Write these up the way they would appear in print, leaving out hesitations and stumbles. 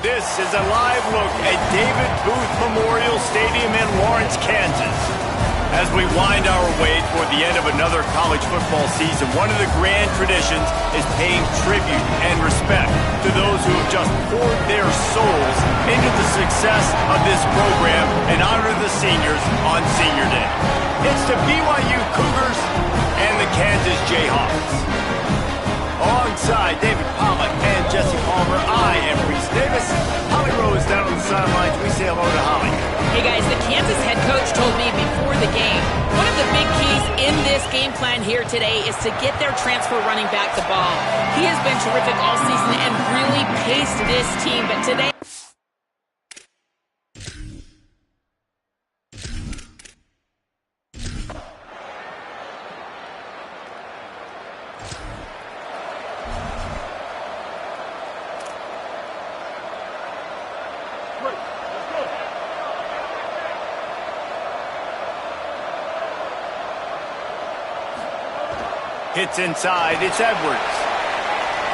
This is a live look at David Booth Memorial Stadium in Lawrence, Kansas. As we wind our way toward the end of another college football season, one of the grand traditions is paying tribute and respect to those who have just poured their souls into the success of this program and honor the seniors on Senior Day. It's the BYU Cougars and the Kansas Jayhawks. Alongside David Pollack and Jesse Palmer, I am Reese Davis. Holly Rose down on the sidelines. We say hello to Holly. Hey guys, the Kansas head coach told me before the game, one of the big keys in this game plan here today is to get their transfer running back the ball. He has been terrific all season and really paced this team, but today... Hits inside, it's Edwards.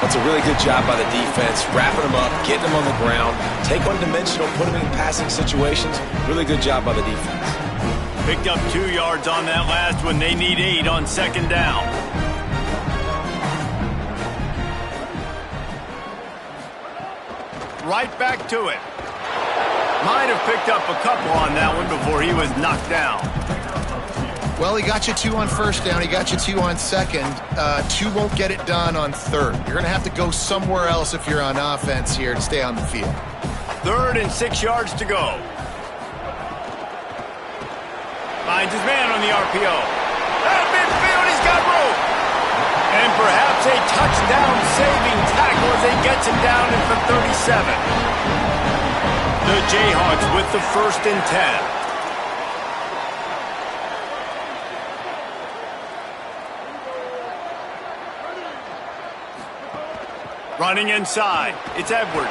That's a really good job by the defense, wrapping them up, getting them on the ground, take one-dimensional, put them in passing situations. Really good job by the defense. Picked up 2 yards on that last one. They need 8 on second down. Right back to it. Might have picked up a couple on that one before he was knocked down. Well, he got you 2 on first down. He got you 2 on second. 2 won't get it done on third. You're going to have to go somewhere else if you're on offense here to stay on the field. 3rd and 6 yards to go. Finds his man on the RPO. Out of midfield, he's got room. And perhaps a touchdown-saving tackle as he gets him down at the 37. The Jayhawks with the 1st and 10. Running inside, it's Edwards.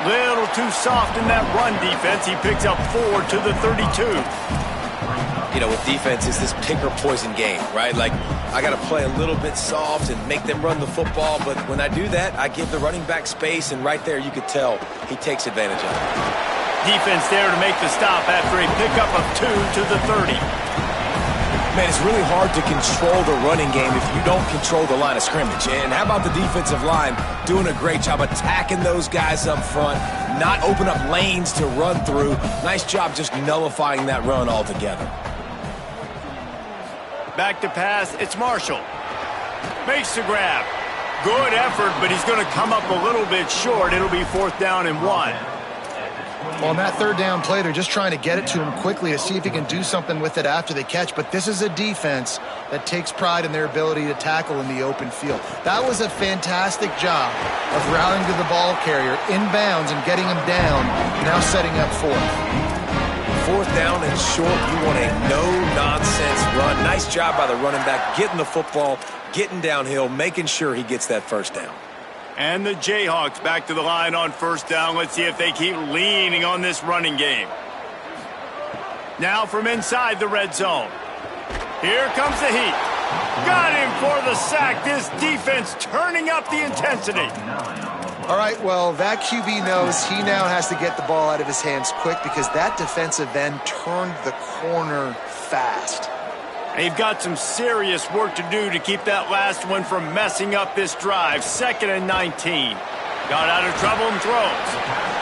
Little too soft in that run defense. He picks up 4 to the 32. You know, with defense, it's this pick-or-poison game, right? Like, I got to play a little bit soft and make them run the football, but when I do that, I give the running back space, and right there you could tell he takes advantage of it. Defense there to make the stop after a pickup of 2 to the 30. Man, it's really hard to control the running game if you don't control the line of scrimmage. And how about the defensive line doing a great job attacking those guys up front, not open up lanes to run through. Nice job just nullifying that run altogether. Back to pass, it's Marshall. Makes the grab. Good effort, but he's going to come up a little bit short. It'll be 4th down and 1. Well, on that 3rd down play, they're just trying to get it to him quickly to see if he can do something with it after they catch. But this is a defense that takes pride in their ability to tackle in the open field. That was a fantastic job of rallying to the ball carrier inbounds and getting him down, now setting up 4th. 4th down and short, you want a no-nonsense run. Nice job by the running back, getting the football, getting downhill, making sure he gets that 1st down. And the Jayhawks back to the line on 1st down. Let's see if they keep leaning on this running game. Now from inside the red zone. Here comes the heat. Got him for the sack. This defense turning up the intensity. All right, well, that QB knows he now has to get the ball out of his hands quick because that defensive end turned the corner fast. They've got some serious work to do to keep that last one from messing up this drive. 2nd and 19. Got out of trouble and throws.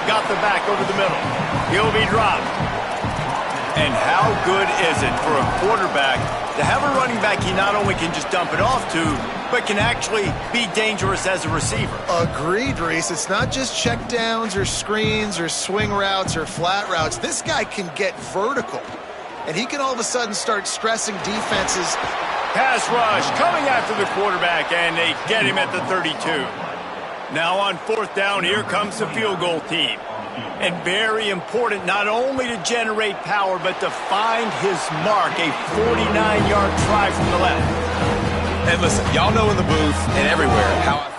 Got the back over the middle. He'll be dropped. And how good is it for a quarterback to have a running back he not only can just dump it off to, but can actually be dangerous as a receiver? Agreed, Reese. It's not just checkdowns or screens or swing routes or flat routes. This guy can get vertical. And he can all of a sudden start stressing defenses. Pass rush coming after the quarterback, and they get him at the 32. Now on 4th down, here comes the field goal team. And very important not only to generate power, but to find his mark, a 49-yard try from the left. And listen, y'all know in the booth and everywhere how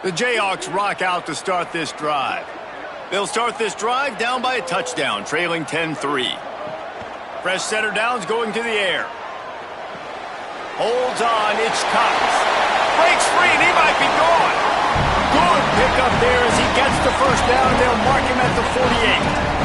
the Jayhawks rock out to start this drive. They'll start this drive down by a touchdown, trailing 10-3. Fresh setter downs going to the air. Holds on, it's Cox. Breaks free, and he might be gone. Good pickup there as he gets the first down. They'll mark him at the 48.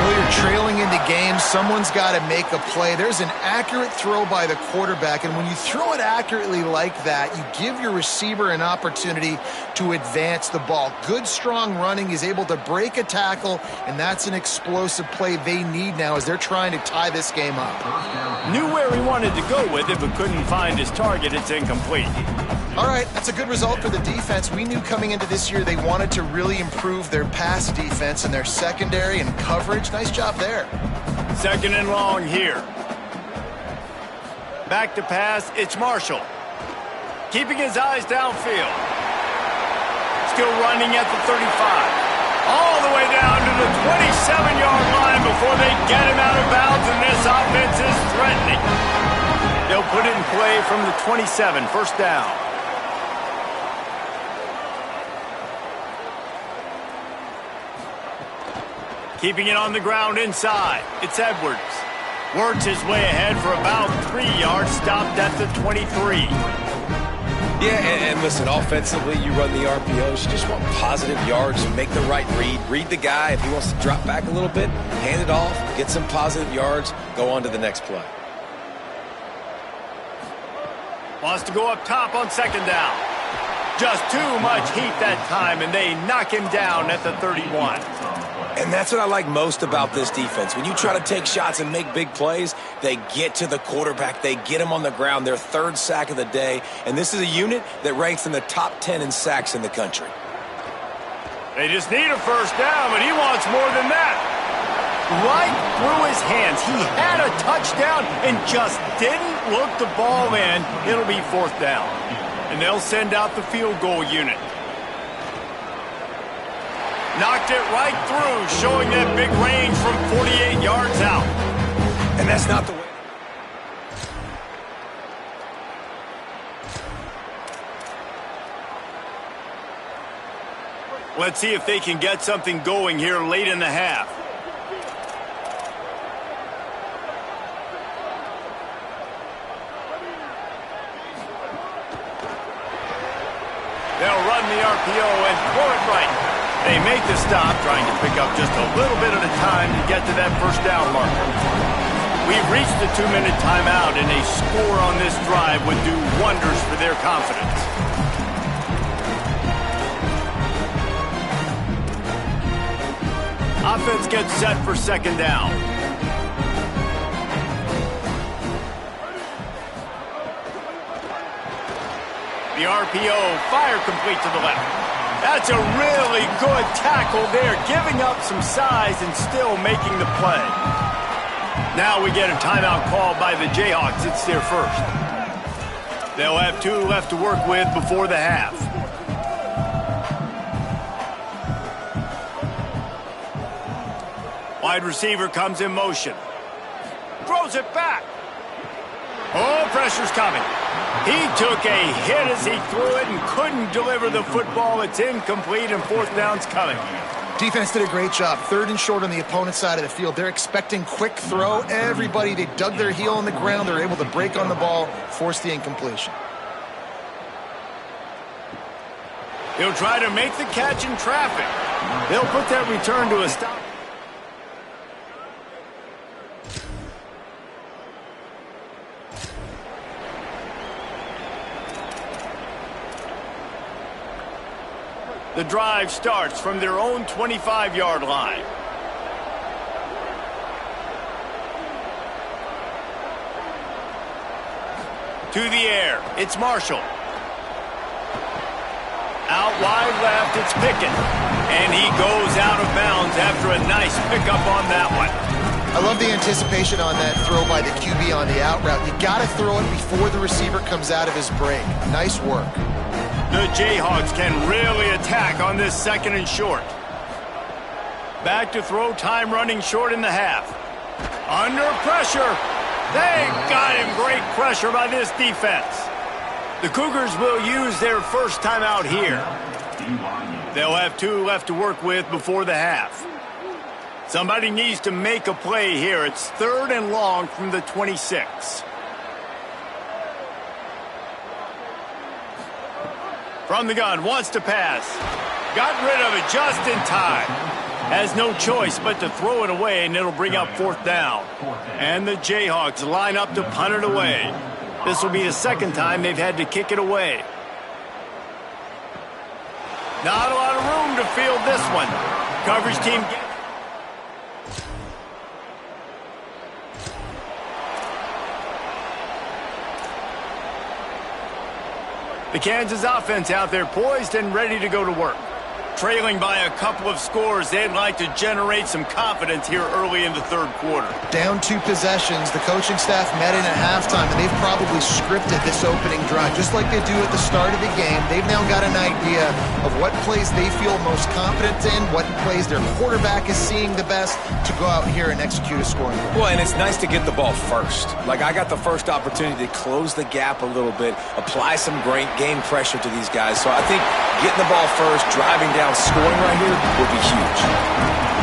Well, you're trailing into games. Someone's got to make a play. There's an accurate throw by the quarterback, and when you throw it accurately like that, you give your receiver an opportunity to advance the ball. Good, strong running. He's able to break a tackle, and that's an explosive play they need now as they're trying to tie this game up. Knew where he wanted to go with it, but couldn't find his target. It's incomplete. All right, that's a good result for the defense. We knew coming into this year they wanted to really improve their pass defense and their secondary and coverage. Nice job there. Second and long here. Back to pass, it's Marshall. Keeping his eyes downfield. Still running at the 35. All the way down to the 27-yard line before they get him out of bounds, and this offense is threatening. They'll put it in play from the 27, first down. Keeping it on the ground inside. It's Edwards. Works his way ahead for about 3 yards, stopped at the 23. Yeah, and listen, offensively, you run the RPOs. You just want positive yards. Make the right read. Read the guy. If he wants to drop back a little bit, hand it off, get some positive yards, go on to the next play. Wants to go up top on second down. Just too much heat that time, and they knock him down at the 31. And that's what I like most about this defense. When you try to take shots and make big plays, they get to the quarterback. They get him on the ground. Their third sack of the day. And this is a unit that ranks in the top 10 in sacks in the country. They just need a first down, but he wants more than that. Right through his hands. He had a touchdown and just didn't look the ball in. It'll be fourth down. And they'll send out the field goal unit. Knocked it right through, showing that big range from 48 yards out. And that's not the way. Let's see if they can get something going here late in the half. They'll run the RPO and throw it right. They make the stop, trying to pick up just a little bit at a time to get to that first down marker. We've reached the 2-minute timeout, and a score on this drive would do wonders for their confidence. Offense gets set for second down. The RPO, fire complete to the left. That's a really good tackle there, giving up some size and still making the play. Now we get a timeout call by the Jayhawks. It's their first. They'll have 2 left to work with before the half. Wide receiver comes in motion. Throws it back. Oh, pressure's coming. He took a hit as he threw it and couldn't deliver the football. It's incomplete, and fourth down's coming. Defense did a great job. Third and short on the opponent's side of the field. They're expecting quick throw. Everybody, they dug their heel on the ground. They're able to break on the ball, force the incompletion. He'll try to make the catch in traffic. They'll put that return to a stop. The drive starts from their own 25-yard line. To the air, it's Marshall. Out wide left, it's Pickett. And he goes out of bounds after a nice pickup on that one. I love the anticipation on that throw by the QB on the out route. You got to throw it before the receiver comes out of his break. Nice work. The Jayhawks can really attack on this second and short. Back to throw, time running short in the half. Under pressure. They got him. Great pressure by this defense. The Cougars will use their first timeout here. They'll have 2 left to work with before the half. Somebody needs to make a play here. It's third and long from the 26. From the gun, wants to pass. Got rid of it just in time. Has no choice but to throw it away, and it'll bring up 4th down. And the Jayhawks line up to punt it away. This will be the second time they've had to kick it away. Not a lot of room to field this one. Coverage team gets... The Kansas offense out there poised and ready to go to work. Trailing by a couple of scores, they'd like to generate some confidence here early in the third quarter. Down 2 possessions, the coaching staff met in at halftime, and they've probably scripted this opening drive. Just like they do at the start of the game, they've now got an idea of what plays they feel most confident in, what plays their quarterback is seeing the best to go out here and execute a scoring goal. Well, and it's nice to get the ball first. Like, I got the first opportunity to close the gap a little bit, apply some great game pressure to these guys. So I think getting the ball first, driving down, scoring right here would be huge.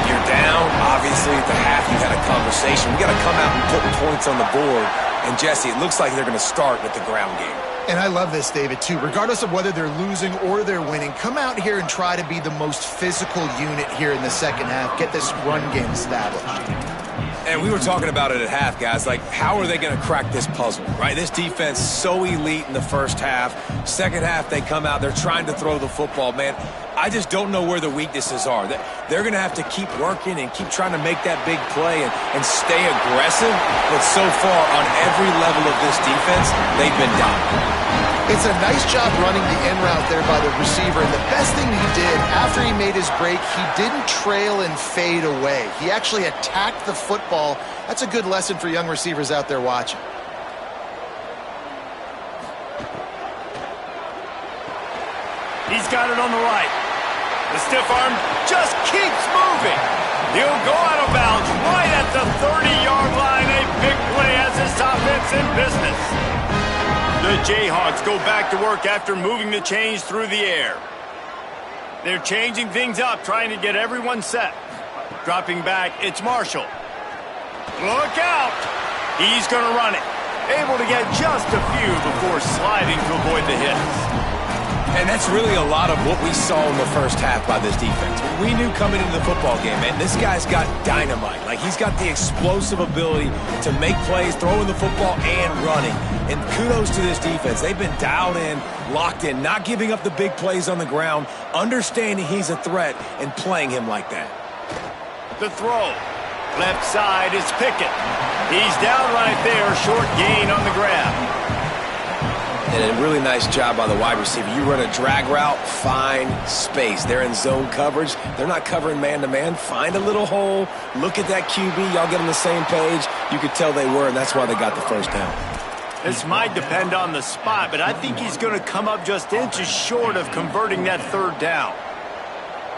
You're down, obviously, at the half. You had a conversation. We got to come out and put points on the board. And, Jesse, it looks like they're going to start with the ground game. And I love this, David, too. Regardless of whether they're losing or they're winning, come out here and try to be the most physical unit here in the second half. Get this run game established. And we were talking about it at half, guys. Like, how are they going to crack this puzzle, right? This defense so elite in the first half. Second half, they come out. They're trying to throw the football, man. I just don't know where the weaknesses are. They're going to have to keep working and keep trying to make that big play and stay aggressive. But so far, on every level of this defense, they've been dominant. It's a nice job running the in route there by the receiver. And the best thing he did after he made his break, he didn't trail and fade away. He actually attacked the football. That's a good lesson for young receivers out there watching. He's got it on the right. The stiff arm just keeps moving. He'll go out of bounds right at the 30-yard line. A big play as this offense in business. The Jayhawks go back to work after moving the chains through the air. They're changing things up, trying to get everyone set. Dropping back, it's Marshall. Look out! He's going to run it. Able to get just a few before sliding to avoid the hits. And that's really a lot of what we saw in the first half by this defense. We knew coming into the football game, man, this guy's got dynamite. Like, he's got the explosive ability to make plays, throwing the football and running. And kudos to this defense. They've been dialed in, locked in, not giving up the big plays on the ground, understanding he's a threat, and playing him like that. The throw. Left side is Pickett. He's down right there, short gain on the grab. And a really nice job by the wide receiver. You run a drag route, find space. They're in zone coverage. They're not covering man-to-man. Find a little hole. Look at that QB. Y'all get on the same page. You could tell they were, and that's why they got the first down. This might depend on the spot, but I think he's going to come up just inches short of converting that third down.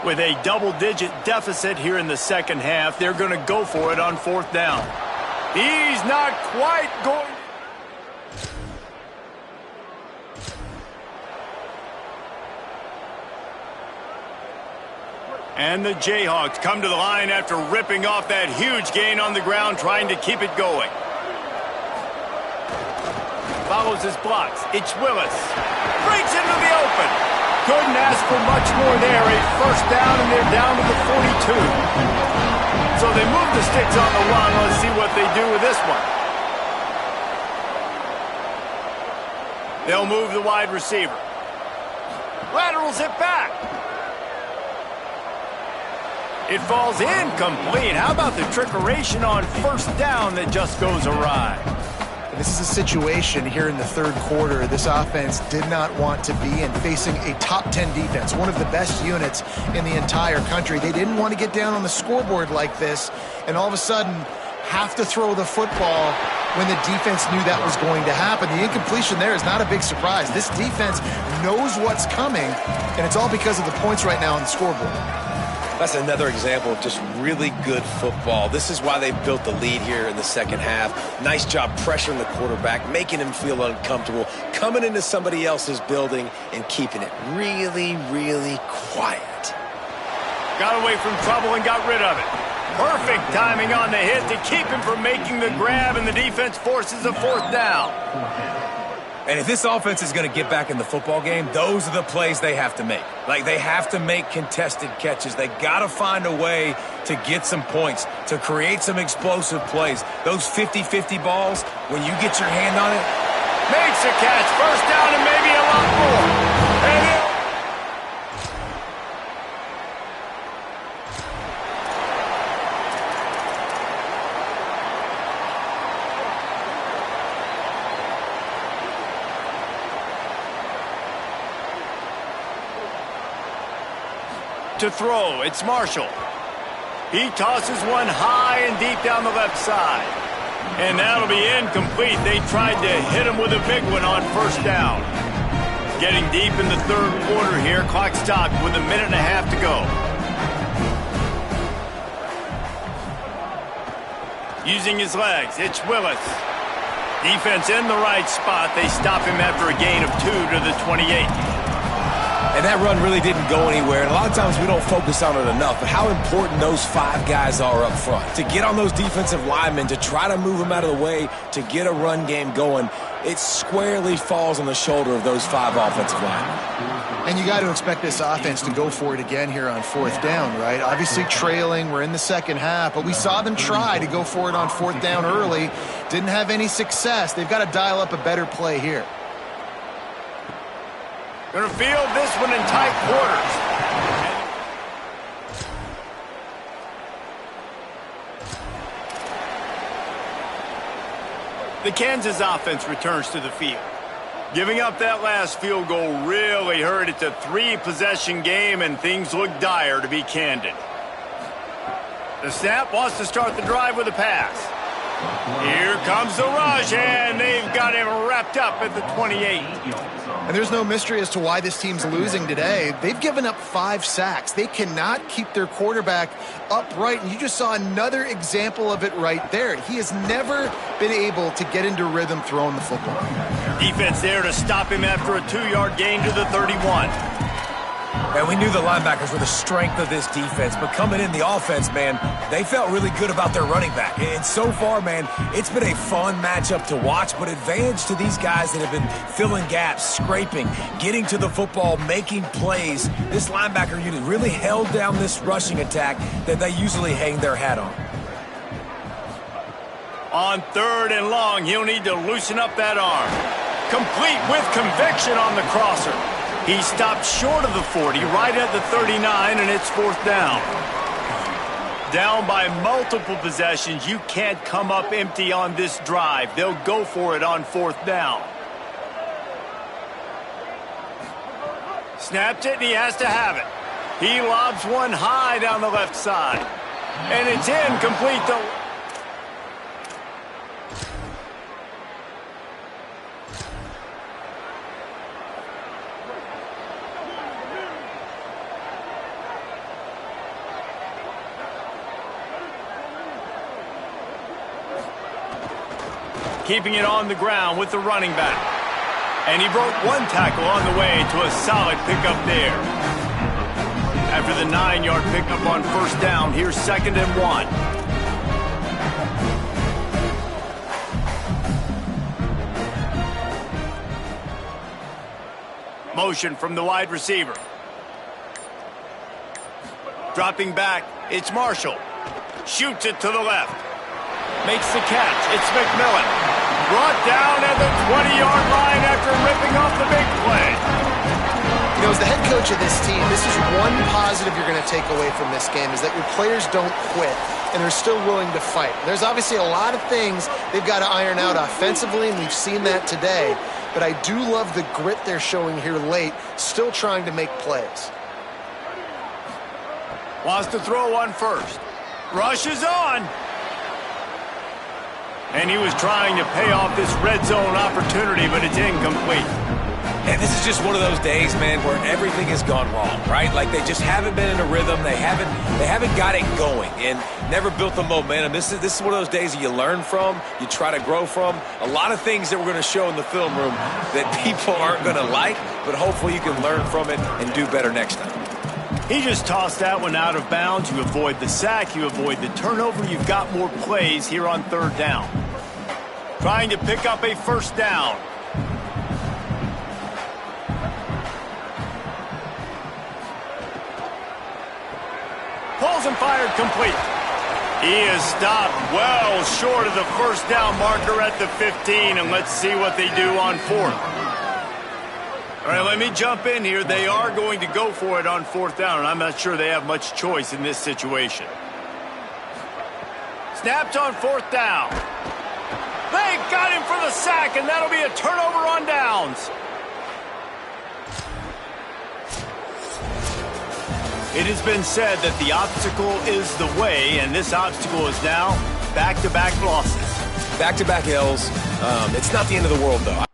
With a double-digit deficit here in the second half, they're going to go for it on 4th down. He's not quite going. And the Jayhawks come to the line after ripping off that huge gain on the ground, trying to keep it going. Follows his blocks. It's Willis. Breaks into the open. Couldn't ask for much more there. A first down, and they're down to the 42. So they move the sticks on the run. Let's see what they do with this one. They'll move the wide receiver. Laterals it back. It falls incomplete. How about the trickeration on first down that just goes awry? This is a situation here in the third quarter this offense did not want to be in, facing a top 10 defense, one of the best units in the entire country. They didn't want to get down on the scoreboard like this, and all of a sudden have to throw the football when the defense knew that was going to happen. The incompletion there is not a big surprise. This defense knows what's coming, and it's all because of the points right now on the scoreboard. That's another example of just really good football. This is why they built the lead here in the second half. Nice job pressuring the quarterback, making him feel uncomfortable, coming into somebody else's building and keeping it really, really quiet. Got away from trouble and got rid of it. Perfect timing on the hit to keep him from making the grab, and the defense forces a 4th down. And if this offense is going to get back in the football game, those are the plays they have to make. Like, they have to make contested catches. They got to find a way to get some points, to create some explosive plays. Those 50-50 balls, when you get your hand on it, makes a catch. First down and maybe a lot more. And to throw, it's Marshall. He tosses one high and deep down the left side. And that'll be incomplete. They tried to hit him with a big one on first down. Getting deep in the third quarter here. Clock stopped with a minute and a half to go. Using his legs, it's Willis. Defense in the right spot. They stop him after a gain of 2 to the 28. and that run really didn't go anywhere. And a lot of times we don't focus on it enough, but how important those 5 guys are up front. To get on those defensive linemen, to try to move them out of the way, to get a run game going, it squarely falls on the shoulder of those 5 offensive linemen. And you got to expect this offense to go for it again here on 4th down, right? Obviously trailing, we're in the second half, but we saw them try to go for it on 4th down early. Didn't have any success. They've got to dial up a better play here. Going to field this one in tight quarters. The Kansas offense returns to the field. Giving up that last field goal really hurt. It's a 3-possession game, and things look dire, to be candid. The snap wants to start the drive with a pass. Here comes the rush, and they've got him wrapped up at the 28. And there's no mystery as to why this team's losing today. They've given up 5 sacks. They cannot keep their quarterback upright, and you just saw another example of it right there. He has never been able to get into rhythm throwing the football. Defense there to stop him after a 2-yard gain to the 31. And we knew the linebackers were the strength of this defense, but coming in the offense, man, they felt really good about their running back. And so far, man, it's been a fun matchup to watch, but advantage to these guys that have been filling gaps, scraping, getting to the football, making plays. This linebacker unit really held down this rushing attack that they usually hang their hat on. On 3rd and long, he'll need to loosen up that arm. Complete with conviction on the crosser. He stopped short of the 40, right at the 39, and it's 4th down. Down by multiple possessions, you can't come up empty on this drive. They'll go for it on 4th down. Snapped it, and he has to have it. He lobs one high down the left side. And it's incomplete, though. Keeping it on the ground with the running back. And he broke one tackle on the way to a solid pickup there. After the 9-yard pickup on 1st down, here's 2nd and 1. Motion from the wide receiver. Dropping back, it's Marshall. Shoots it to the left. Makes the catch. It's McMillan. Brought down at the 20-yard line after ripping off the big play. You know, as the head coach of this team, this is one positive you're going to take away from this game, is that your players don't quit and they're still willing to fight. There's obviously a lot of things they've got to iron out offensively, and we've seen that today. But I do love the grit they're showing here late, still trying to make plays. Wants to throw on 1st. Rush is on. And he was trying to pay off this red zone opportunity, but it's incomplete. And this is just one of those days, man, where everything has gone wrong, right? Like they just haven't been in a rhythm. They haven't got it going and never built the momentum. This is one of those days that you learn from, you try to grow from. A lot of things that we're going to show in the film room that people aren't going to like, but hopefully you can learn from it and do better next time. He just tossed that one out of bounds. You avoid the sack, you avoid the turnover. You've got more plays here on 3rd down. Trying to pick up a 1st down. throws and fired complete. He is stopped well short of the first down marker at the 15, and let's see what they do on fourth. All right, let me jump in here. They are going to go for it on fourth down, and I'm not sure they have much choice in this situation. Snapped on fourth down. They got him for the sack, and that'll be a turnover on downs. It has been said that the obstacle is the way, and this obstacle is now back-to-back losses. Back-to-back L's. It's not the end of the world, though.